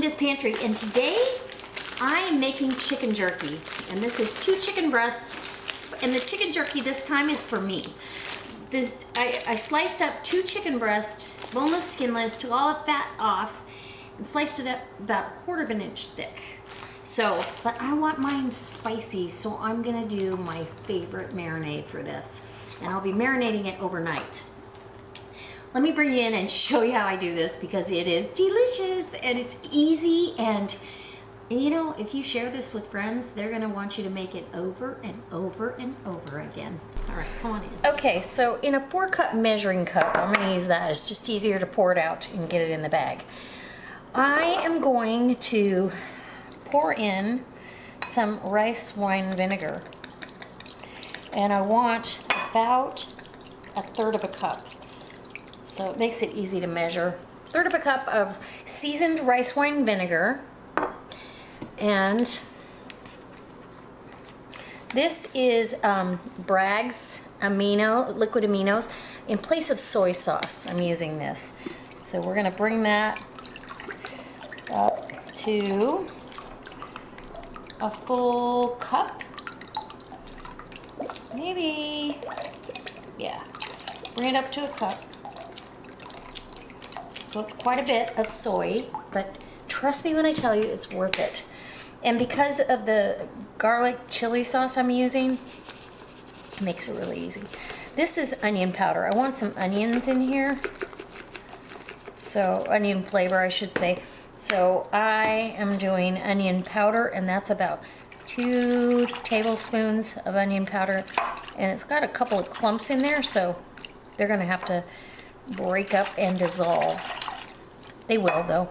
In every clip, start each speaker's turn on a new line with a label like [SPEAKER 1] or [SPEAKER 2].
[SPEAKER 1] Miss Pantry, and today I'm making chicken jerky. And this is 2 chicken breasts, and the chicken jerky this time is for me. I sliced up 2 chicken breasts, boneless, skinless, took all the fat off, and sliced it up about 1/4 inch thick. So, but I want mine spicy, so I'm gonna do my favorite marinade for this. And I'll be marinating it overnight. Let me bring you in and show you how I do this because it is delicious and it's easy, and you know, if you share this with friends, they're gonna want you to make it over and over and over again. All right, come on in. Okay, so in a 4-cup measuring cup, I'm gonna use that. It's just easier to pour it out and get it in the bag. I am going to pour in some rice wine vinegar. And I want about 1/3 cup. So it makes it easy to measure. 1/3 cup of seasoned rice wine vinegar. And this is Bragg's liquid aminos. In place of soy sauce, I'm using this. So we're gonna bring that up to a full cup. Maybe, yeah, bring it up to a cup. So it's quite a bit of soy, but trust me when I tell you it's worth it. And because of the garlic chili sauce I'm using, it makes it really easy. This is onion powder. I want some onions in here. So onion flavor, I should say. So I am doing onion powder, and that's about 2 tablespoons of onion powder. And it's got a couple of clumps in there, so they're gonna have to break up and dissolve. They will though.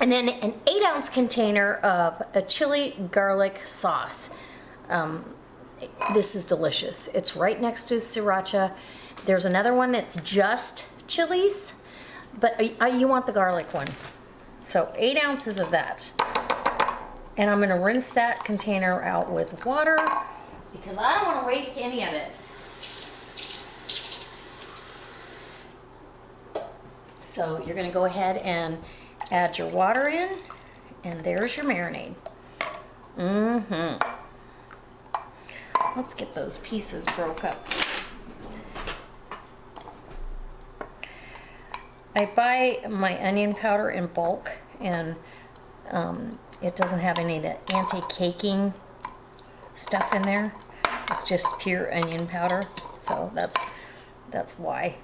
[SPEAKER 1] And then an 8-ounce container of a chili garlic sauce. This is delicious. It's right next to sriracha. There's another one that's just chilies, but you want the garlic one. So 8 ounces of that. And I'm gonna rinse that container out with water because I don't wanna waste any of it. So you're gonna go ahead and add your water in, and there's your marinade. Let's get those pieces broke up. I buy my onion powder in bulk, and it doesn't have any of the anti-caking stuff in there. It's just pure onion powder, so that's why.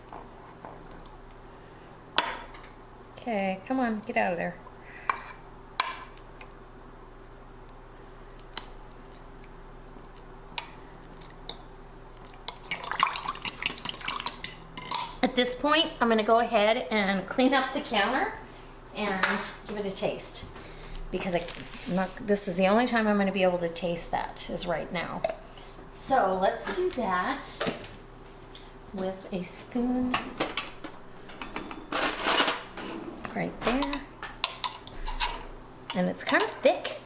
[SPEAKER 1] Okay, come on, get out of there. At this point, I'm gonna go ahead and clean up the counter and give it a taste. Because this is the only time I'm gonna be able to taste that, is right now. So let's do that with a spoon. Right there. And it's kind of thick.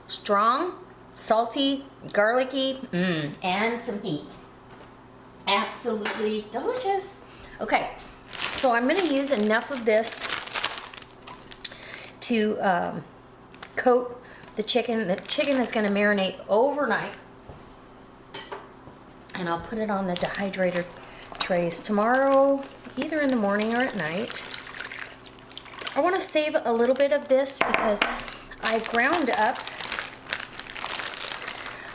[SPEAKER 1] Strong, salty, garlicky, and some heat. Absolutely delicious. Okay, so I'm gonna use enough of this to coat the chicken. The chicken is gonna marinate overnight. And I'll put it on the dehydrator trays tomorrow, either in the morning or at night. I want to save a little bit of this because I ground up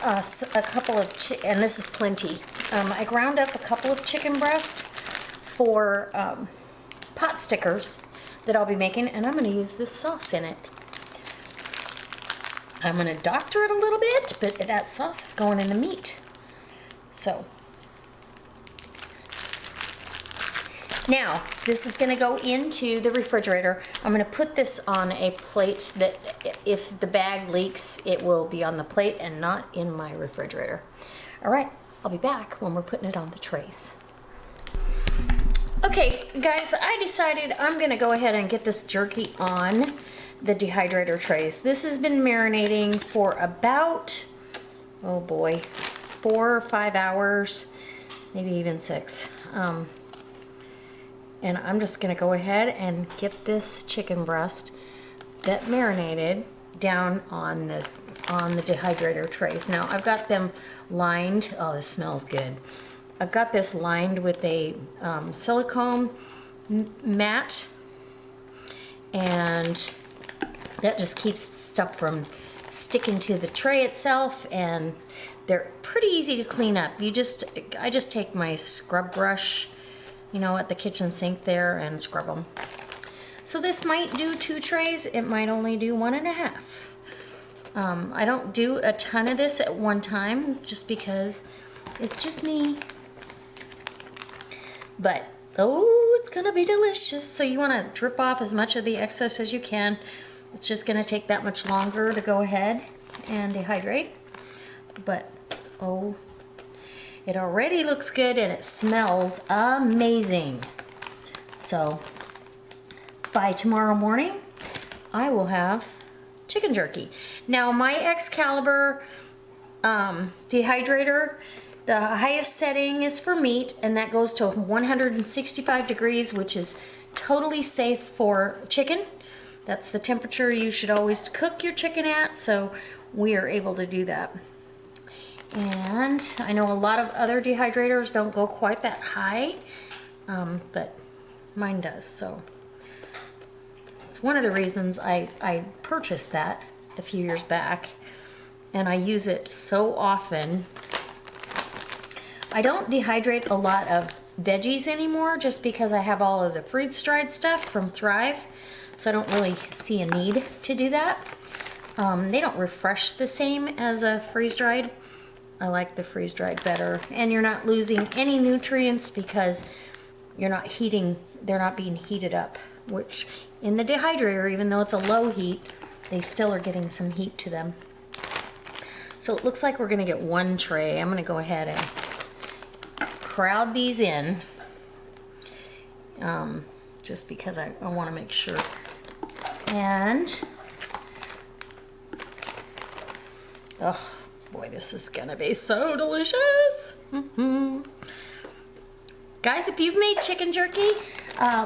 [SPEAKER 1] a couple of, and this is plenty. I ground up a couple of chicken breast for pot stickers that I'll be making, and I'm going to use this sauce in it. I'm going to doctor it a little bit, but that sauce is going in the meat. So. Now, this is going to go into the refrigerator. I'm going to put this on a plate that if the bag leaks, it will be on the plate and not in my refrigerator. All right, I'll be back when we're putting it on the trays. Okay, guys, I decided I'm going to go ahead and get this jerky on the dehydrator trays. This has been marinating for about, oh boy, 4 or 5 hours, maybe even 6. And I'm just gonna go ahead and get this chicken breast that marinated down on the dehydrator trays. Now I've got them lined. Oh, this smells good. I've got this lined with a silicone mat, and that just keeps stuff from sticking to the tray itself, and they're pretty easy to clean up. I just take my scrub brush, you know, at the kitchen sink there and scrub them. So this might do 2 trays, it might only do 1.5. I don't do a ton of this at one time just because it's just me. But, oh, it's gonna be delicious. So you wanna drip off as much of the excess as you can. It's just gonna take that much longer to go ahead and dehydrate. But, oh, it already looks good and it smells amazing. So, by tomorrow morning, I will have chicken jerky. Now, my Excalibur dehydrator, the highest setting is for meat, and that goes to 165 degrees, which is totally safe for chicken. That's the temperature you should always cook your chicken at, so we are able to do that. And I know a lot of other dehydrators don't go quite that high, but mine does, so. It's one of the reasons I purchased that a few years back, and I use it so often. I don't dehydrate a lot of veggies anymore just because I have all of the freeze-dried stuff from Thrive, so I don't really see a need to do that. They don't refresh the same as a freeze-dried. I like the freeze-dried better, and you're not losing any nutrients because they're not being heated up, which in the dehydrator, even though it's a low heat, they still are getting some heat to them. So it looks like we're gonna get 1 tray. I'm gonna go ahead and crowd these in, just because I wanna make sure. And, oh boy, this is gonna be so delicious. Guys, if you've made chicken jerky,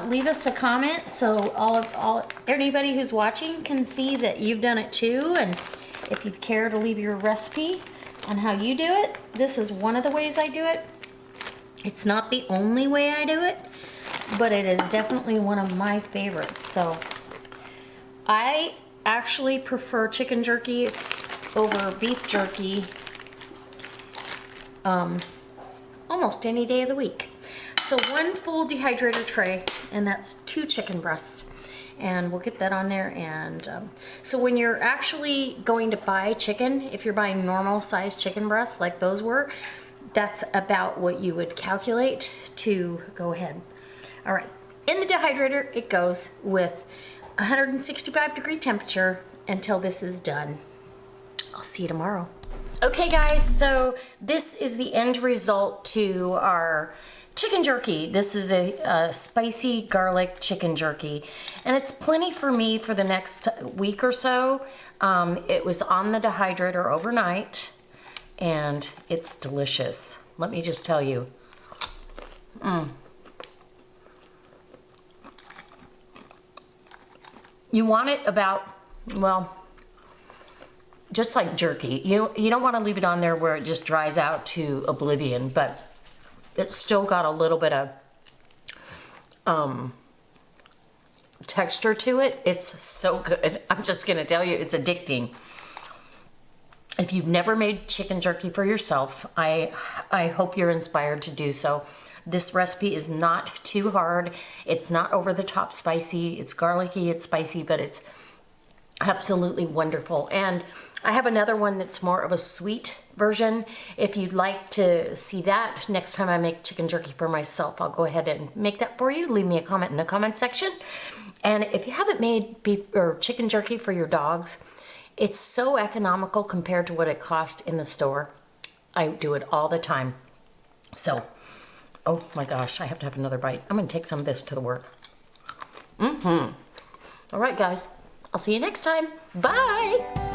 [SPEAKER 1] leave us a comment so anybody who's watching can see that you've done it too, and if you'd care to leave your recipe on how you do it. This is one of the ways I do it. It's not the only way I do it, but it is definitely one of my favorites. So I actually prefer chicken jerky over beef jerky almost any day of the week. So 1 full dehydrator tray, and that's 2 chicken breasts. And we'll get that on there. And so when you're actually going to buy chicken, if you're buying normal size chicken breasts like those were, that's about what you would calculate to go ahead. All right, in the dehydrator it goes with 165 degree temperature until this is done. I'll see you tomorrow. Okay guys, so this is the end result to our chicken jerky. This is a spicy garlic chicken jerky, and it's plenty for me for the next week or so. It was on the dehydrator overnight, and it's delicious. Let me just tell you. You want it about, well, just like jerky. You don't want to leave it on there where it just dries out to oblivion, but it's still got a little bit of texture to it. It's so good. I'm just gonna tell you, it's addicting. If you've never made chicken jerky for yourself, I hope you're inspired to do so. This recipe is not too hard. It's not over the top spicy. It's garlicky, it's spicy, but it's absolutely wonderful. And I have another one that's more of a sweet version. If you'd like to see that next time I make chicken jerky for myself, I'll go ahead and make that for you. Leave me a comment in the comment section. And if you haven't made beef or chicken jerky for your dogs, it's so economical compared to what it costs in the store. I do it all the time. So, oh my gosh, I have to have another bite. I'm gonna take some of this to the work. All right, guys, I'll see you next time. Bye.